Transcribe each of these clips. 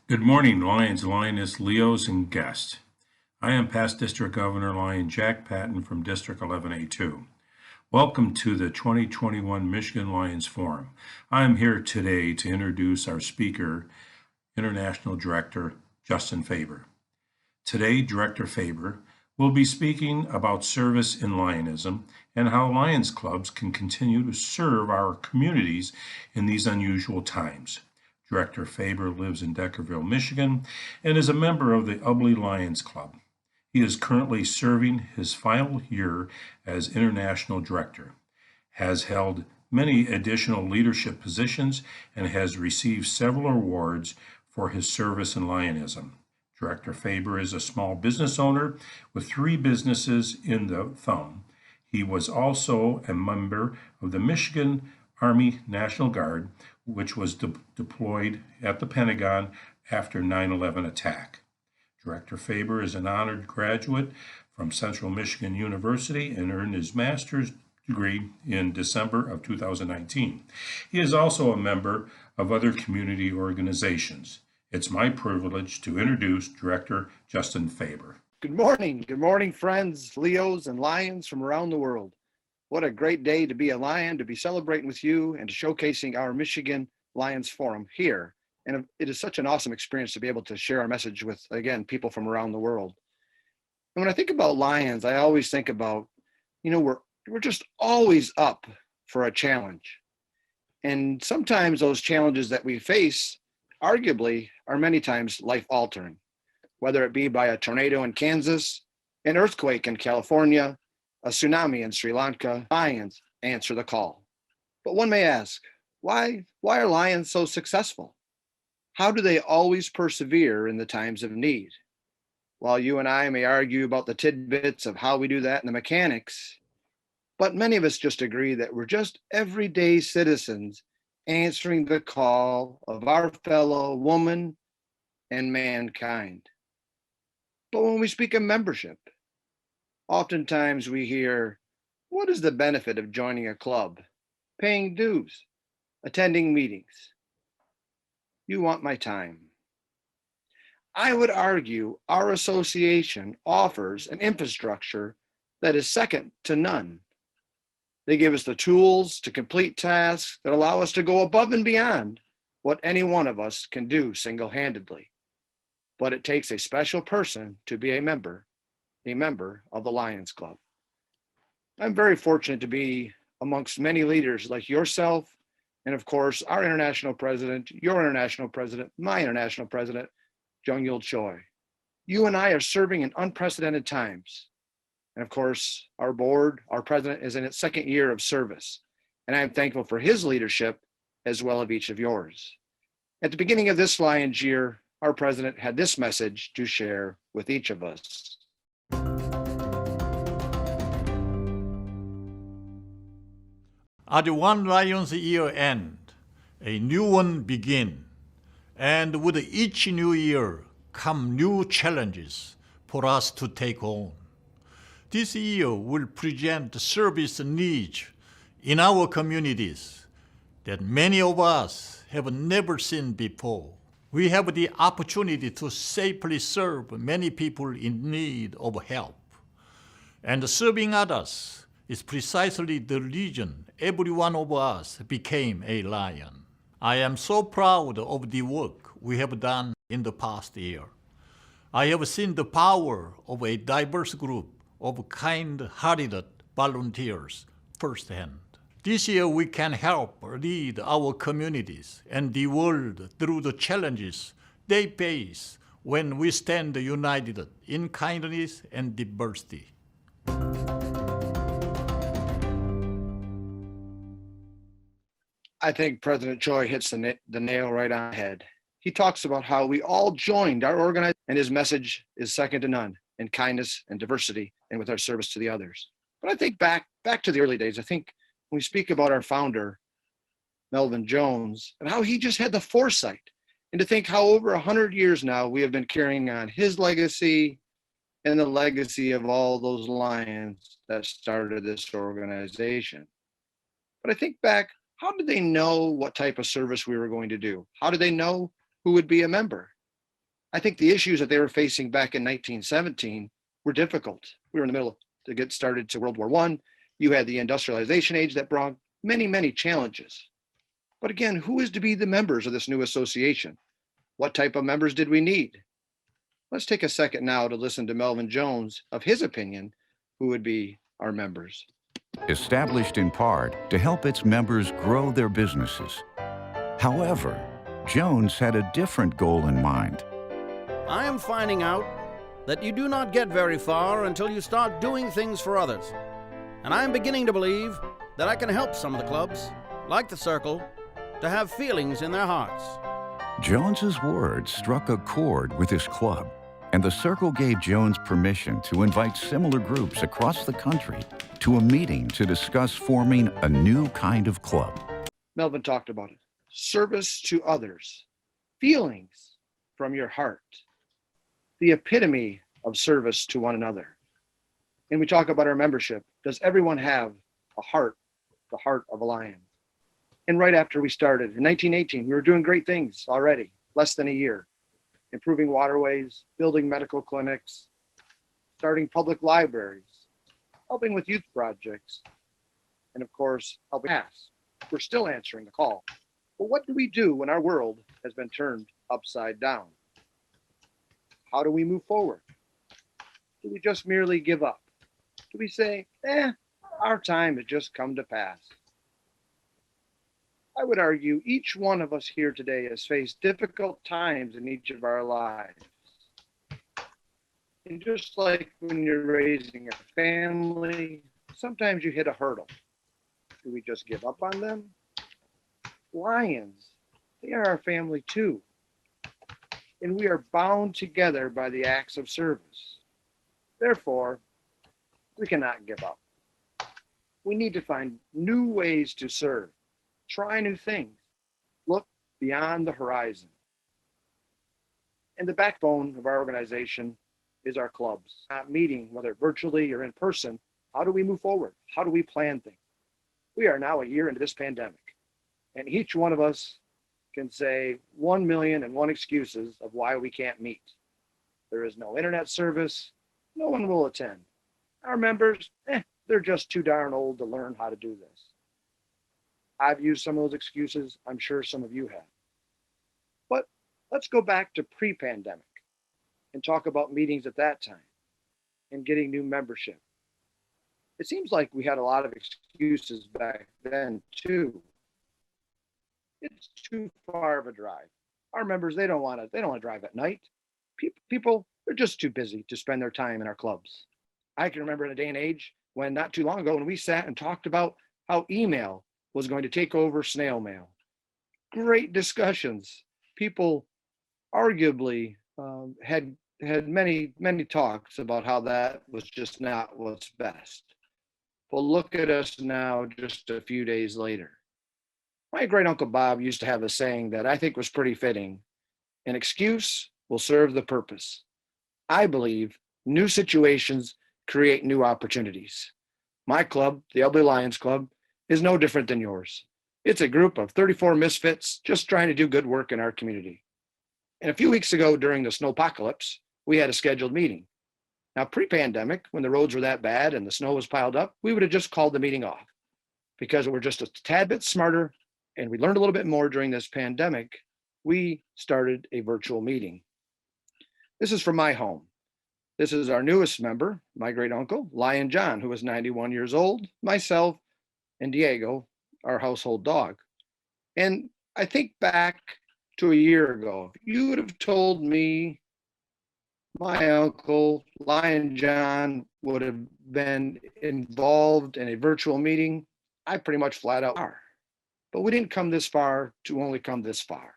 Good morning, Lions, Lioness, Leos, and guests. I am past District Governor Lion Jack Patton from District 11A2. Welcome to the 2021 Michigan Lions Forum. I am here today to introduce our speaker, International Director Justin Faber. Today, Director Faber will be speaking about service in Lionism and how Lions clubs can continue to serve our communities in these unusual times. Director Faber lives in Deckerville, Michigan, and is a member of the Ubly Lions Club. He is currently serving his final year as International Director, has held many additional leadership positions, and has received several awards for his service in Lionism. Director Faber is a small business owner with 3 businesses in the thumb. He was also a member of the Michigan Army National Guard, which was deployed at the Pentagon after 9/11 attack. Director Faber is an honored graduate from Central Michigan University and earned his master's degree in December of 2019. He is also a member of other community organizations. It's my privilege to introduce Director Justin Faber. Good morning, friends, Leos, and Lions from around the world. What a great day to be a Lion, to be celebrating with you, and to showcasing our Michigan Lions Forum here. And it is such an awesome experience to be able to share our message with, again, people from around the world. And when I think about Lions, I always think about, we're just always up for a challenge. And sometimes those challenges that we face, arguably, are many times life-altering, whether it be by a tornado in Kansas, an earthquake in California, a tsunami in Sri Lanka. Lions answer the call. But one may ask, why are Lions so successful? How do they always persevere in the times of need? While you and I may argue about the tidbits of how we do that and the mechanics, but many of us just agree that we're just everyday citizens answering the call of our fellow woman and mankind. But when we speak of membership, oftentimes we hear, what is the benefit of joining a club, paying dues, attending meetings? You want my time. I would argue our association offers an infrastructure that is second to none. They give us the tools to complete tasks that allow us to go above and beyond what any one of us can do single-handedly. But it takes a special person to be a member of the Lions Club. I'm very fortunate to be amongst many leaders like yourself, and of course, our international president, your international president, my international president, Jung-Yul Choi. You and I are serving in unprecedented times. And of course, our board, our president is in its second year of service. And I'm thankful for his leadership as well as each of yours. At the beginning of this Lions year, our president had this message to share with each of us. At one Lions year end, a new one begin, and with each new year come new challenges for us to take on. This year will present service needs in our communities that many of us have never seen before. We have the opportunity to safely serve many people in need of help. And serving others is precisely the reason every one of us became a Lion. I am so proud of the work we have done in the past year. I have seen the power of a diverse group of kind-hearted volunteers firsthand. This year we can help lead our communities and the world through the challenges they face when we stand united in kindness and diversity. I think President Choi hits the nail right on the head. He talks about how we all joined our organization, and his message is second to none in kindness and diversity and with our service to the others. But I think back to the early days, I think when we speak about our founder, Melvin Jones, and how he just had the foresight, and to think how over 100 years now we have been carrying on his legacy and the legacy of all those Lions that started this organization. But I think back, how did they know what type of service we were going to do? How did they know who would be a member? I think the issues that they were facing back in 1917 were difficult. We were in the middle to get started to World War I. You had the industrialization age that brought many, many challenges. But again, who is to be the members of this new association? What type of members did we need? Let's take a second now to listen to Melvin Jones of his opinion, who would be our members. Established in part to help its members grow their businesses. However, Jones had a different goal in mind. I am finding out that you do not get very far until you start doing things for others. And I am beginning to believe that I can help some of the clubs, like the Circle, to have feelings in their hearts. Jones's words struck a chord with his club, and the Circle gave Jones permission to invite similar groups across the country to a meeting to discuss forming a new kind of club. Melvin talked about it. Service to others, feelings from your heart, the epitome of service to one another. And we talk about our membership. Does everyone have a heart, the heart of a lion? And right after we started in 1918, we were doing great things already, less than a year, improving waterways, building medical clinics, starting public libraries, helping with youth projects, and of course, helping us. We're still answering the call. But what do we do when our world has been turned upside down? How do we move forward? Do we just merely give up? Do we say, our time has just come to pass? I would argue each one of us here today has faced difficult times in each of our lives. And just like when you're raising a family, sometimes you hit a hurdle. Do we just give up on them? Lions, they are our family too. And we are bound together by the acts of service. Therefore, we cannot give up. We need to find new ways to serve, try new things, look beyond the horizon. And the backbone of our organization is our clubs. Not meeting, whether virtually or in person, how do we move forward? How do we plan things? We are now a year into this pandemic, and each one of us can say 1,000,001 excuses of why we can't meet. There is no internet service, no one will attend. Our members, they're just too darn old to learn how to do this. I've used some of those excuses. I'm sure some of you have. But let's go back to pre-pandemic and talk about meetings at that time and getting new membership. It seems like we had a lot of excuses back then too. It's too far of a drive. Our members, they don't want to drive at night. People, they're just too busy to spend their time in our clubs. I can remember in a day and age when not too long ago when we sat and talked about how email was going to take over snail mail. Great discussions. People arguably had many talks about how that was just not what's best. But look at us now just a few days later. My great uncle Bob used to have a saying that I think was pretty fitting. An excuse will serve the purpose. I believe new situations create new opportunities. My club, the Elderly Lions Club, is no different than yours. It's a group of 34 misfits just trying to do good work in our community. And a few weeks ago during the snowpocalypse, we had a scheduled meeting. Now, pre-pandemic, when the roads were that bad and the snow was piled up, we would have just called the meeting off because we're just a tad bit smarter and we learned a little bit more during this pandemic. We started a virtual meeting. This is from my home. This is our newest member, my great uncle, Lion John, who is 91 years old, myself, and Diego, our household dog. And I think back to a year ago, if you would have told me my uncle, Lion John, would have been involved in a virtual meeting, I pretty much flat out are. But we didn't come this far to only come this far.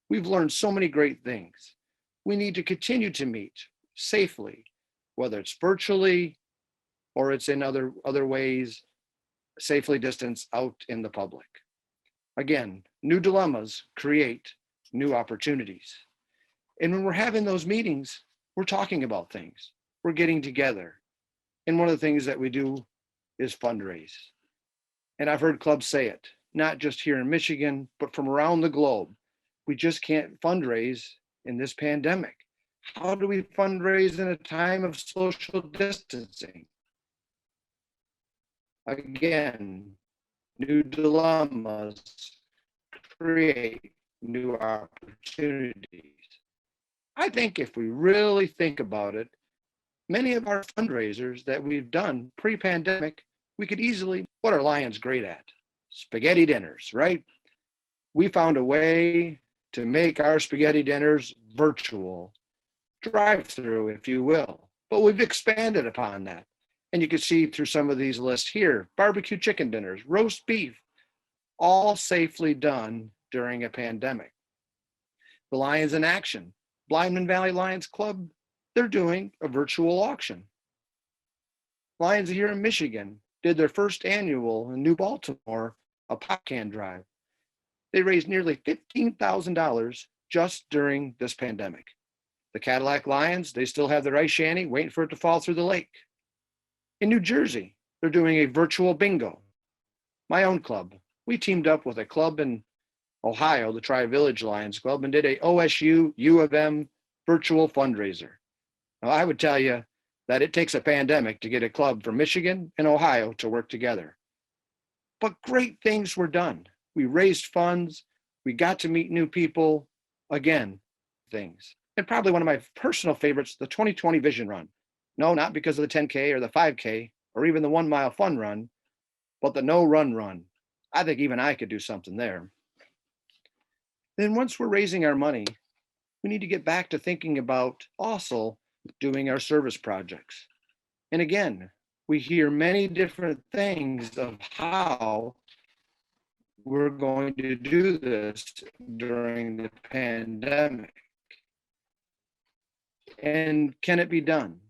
We've learned so many great things. We need to continue to meet safely, whether it's virtually or it's in other ways, safely distanced out in the public. Again, new dilemmas create new opportunities. And when we're having those meetings, we're talking about things. We're getting together. And one of the things that we do is fundraise. And I've heard clubs say it, not just here in Michigan, but from around the globe. We just can't fundraise in this pandemic. How do we fundraise in a time of social distancing? Again, new dilemmas create new opportunities. I think if we really think about it, many of our fundraisers that we've done pre-pandemic, we could easily, what are Lions great at? Spaghetti dinners, right? We found a way to make our spaghetti dinners virtual, drive-through, if you will. But we've expanded upon that. And you can see through some of these lists here, barbecue chicken dinners, roast beef, all safely done during a pandemic. The Lions in Action, Blindman Valley Lions Club, they're doing a virtual auction. Lions here in Michigan did their first annual in New Baltimore, a pop can drive. They raised nearly $15,000 just during this pandemic. The Cadillac Lions, they still have their ice shanty waiting for it to fall through the lake. In New Jersey, they're doing a virtual bingo. My own club, we teamed up with a club in Ohio, the Tri-Village Lions Club, and did a OSU U of M virtual fundraiser. Now, I would tell you that it takes a pandemic to get a club from Michigan and Ohio to work together. But great things were done. We raised funds. We got to meet new people. Again, things. And probably one of my personal favorites, the 2020 Vision Run. No, not because of the 10K or the 5K or even the 1 mile fun run, but the no run run. I think even I could do something there. Then once we're raising our money, we need to get back to thinking about also doing our service projects. And again, we hear many different things of how we're going to do this during the pandemic. And can it be done?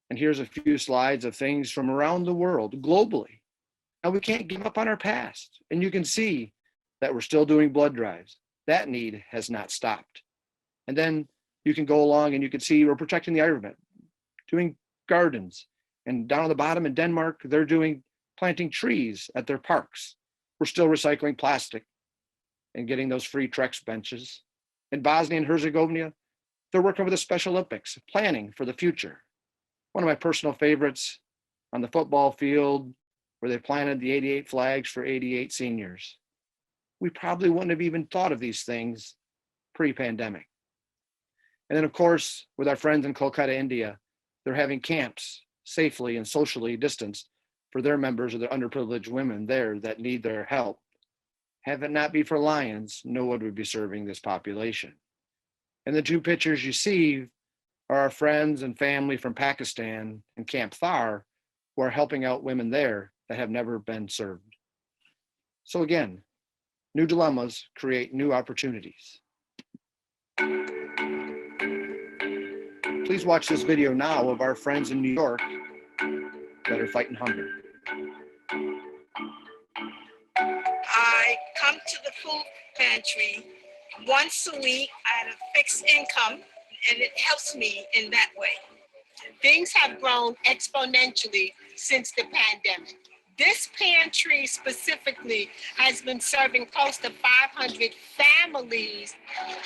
And here's a few slides of things from around the world, globally. Now, we can't give up on our past. And you can see that we're still doing blood drives. That need has not stopped. And then you can go along and you can see we're protecting the environment, doing gardens. And down at the bottom in Denmark, they're doing planting trees at their parks. We're still recycling plastic and getting those free Trex benches. In Bosnia and Herzegovina, they're working with the Special Olympics, planning for the future. One of my personal favorites on the football field, where they planted the 88 flags for 88 seniors. We probably wouldn't have even thought of these things pre-pandemic. And then, of course, with our friends in Kolkata, India, they're having camps safely and socially distanced for their members of the underprivileged women there that need their help. Have it not be for Lions, no one would be serving this population. And the two pictures you see are our friends and family from Pakistan and Camp Thar, who are helping out women there that have never been served. So again, new dilemmas create new opportunities. Please watch this video now of our friends in New York that are fighting hunger. I come to the food pantry once a week at a fixed income, and it helps me in that way. Things have grown exponentially since the pandemic. This pantry specifically has been serving close to 500 families.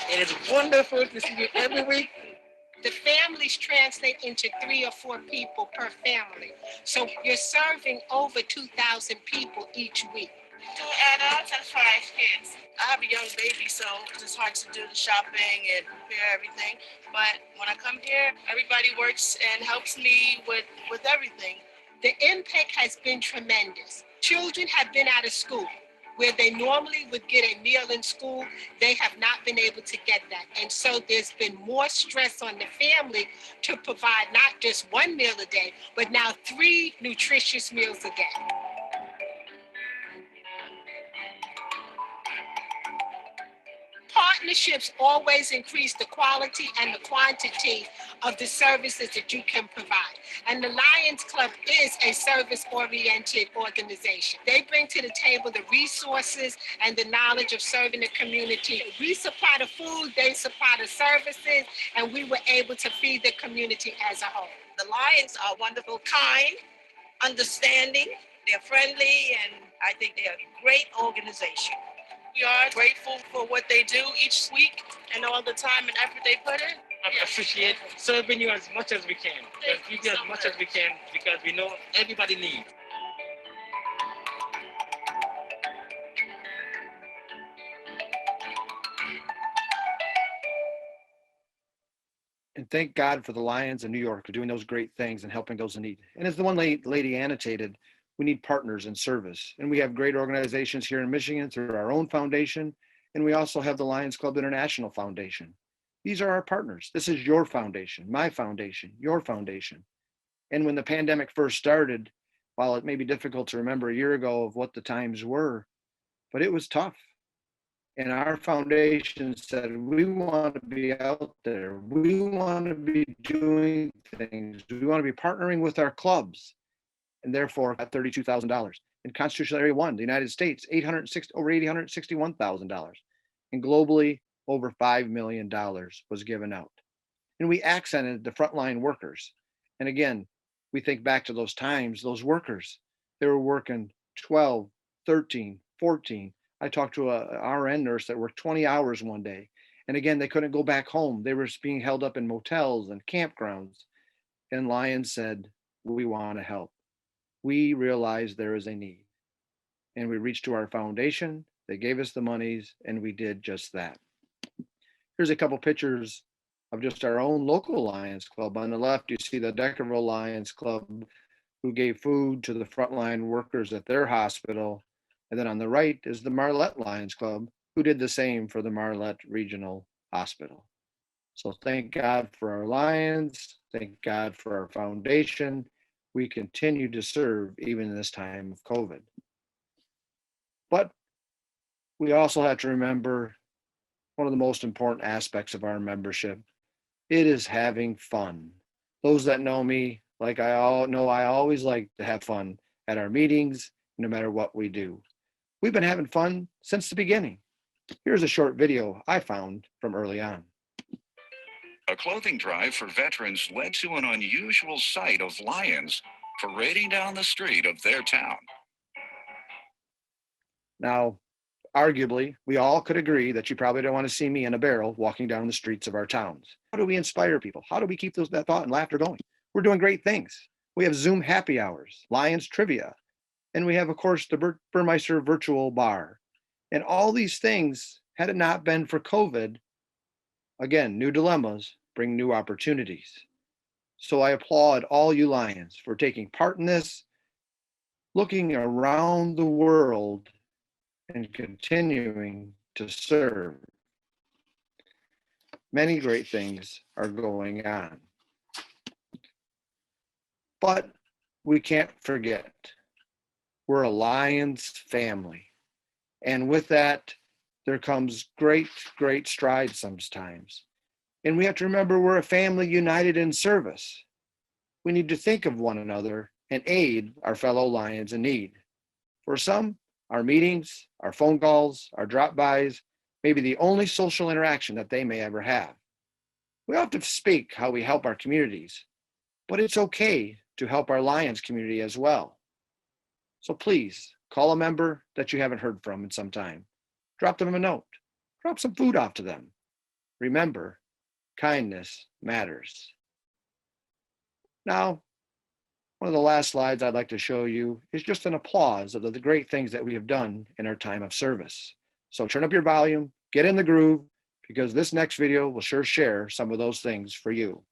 It is wonderful to see you every week. The families translate into 3 or 4 people per family. So you're serving over 2,000 people each week. 2 adults and 5 kids. I have a young baby, so it's hard to do the shopping and prepare everything. But when I come here, everybody works and helps me with everything. The impact has been tremendous. Children have been out of school. Where they normally would get a meal in school, they have not been able to get that. And so there's been more stress on the family to provide not just 1 meal a day, but now 3 nutritious meals a day. Partnerships always increase the quality and the quantity of the services that you can provide. And the Lions Club is a service-oriented organization. They bring to the table the resources and the knowledge of serving the community. We supply the food, they supply the services, and we were able to feed the community as a whole. The Lions are wonderful, kind, understanding, they're friendly, and I think they're a great organization. We are grateful for what they do each week and all the time and effort they put in. appreciate serving you as much as we can. We do as much as we can because we know everybody needs. And thank God for the Lions in New York for doing those great things and helping those in need. And as the one lady annotated, we need partners in service. And we have great organizations here in Michigan through our own foundation. And we also have the Lions Club International Foundation. These are our partners. This is your foundation, my foundation, your foundation. And when the pandemic first started, while it may be difficult to remember a year ago of what the times were, but it was tough. And our foundation said, we want to be out there. We want to be doing things. We want to be partnering with our clubs. And therefore, at $32,000. In Constitutional Area 1, the United States, over $861,000. And globally, over $5 million was given out. And we accented the frontline workers. And again, we think back to those times, those workers, they were working 12, 13, 14. I talked to a RN nurse that worked 20 hours one day. And again, they couldn't go back home. They were being held up in motels and campgrounds. And Lions said, we want to help. We realized there is a need. And we reached to our foundation. They gave us the monies, and we did just that. Here's a couple pictures of just our own local Lions Club. On the left, you see the Deckerville Lions Club, who gave food to the frontline workers at their hospital. And then on the right is the Marlette Lions Club, who did the same for the Marlette Regional Hospital. So thank God for our Lions. Thank God for our foundation. We continue to serve even in this time of COVID. But we also have to remember one of the most important aspects of our membership. It is having fun. Those that know me, like I always like to have fun at our meetings, no matter what we do. We've been having fun since the beginning. Here's a short video I found from early on. A clothing drive for veterans led to an unusual sight of lions parading down the street of their town. Now, arguably, we all could agree that you probably don't want to see me in a barrel walking down the streets of our towns. How do we inspire people? How do we keep that thought and laughter going? We're doing great things. We have Zoom happy hours, Lions trivia, and we have, of course, the Burmeister virtual bar. And all these things, had it not been for COVID, again, new dilemmas bring new opportunities. So I applaud all you Lions for taking part in this, looking around the world and continuing to serve. Many great things are going on. But we can't forget, we're a Lions family. And with that, there comes great, great strides sometimes. And we have to remember we're a family united in service. We need to think of one another and aid our fellow Lions in need. For some, our meetings, our phone calls, our drop-bys may be the only social interaction that they may ever have. We often speak how we help our communities, but it's okay to help our Lions community as well. So please call a member that you haven't heard from in some time. Drop them a note. Drop some food off to them. Remember, kindness matters. Now, one of the last slides I'd like to show you is just an applause of the great things that we have done in our time of service. So turn up your volume, get in the groove, because this next video will sure share some of those things for you.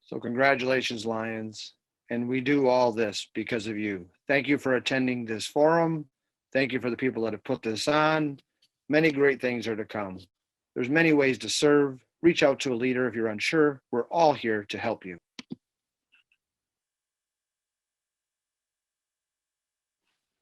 So congratulations, Lions. And we do all this because of you. Thank you for attending this forum. Thank you for the people that have put this on. Many great things are to come. There's many ways to serve. Reach out to a leader if you're unsure. We're all here to help you.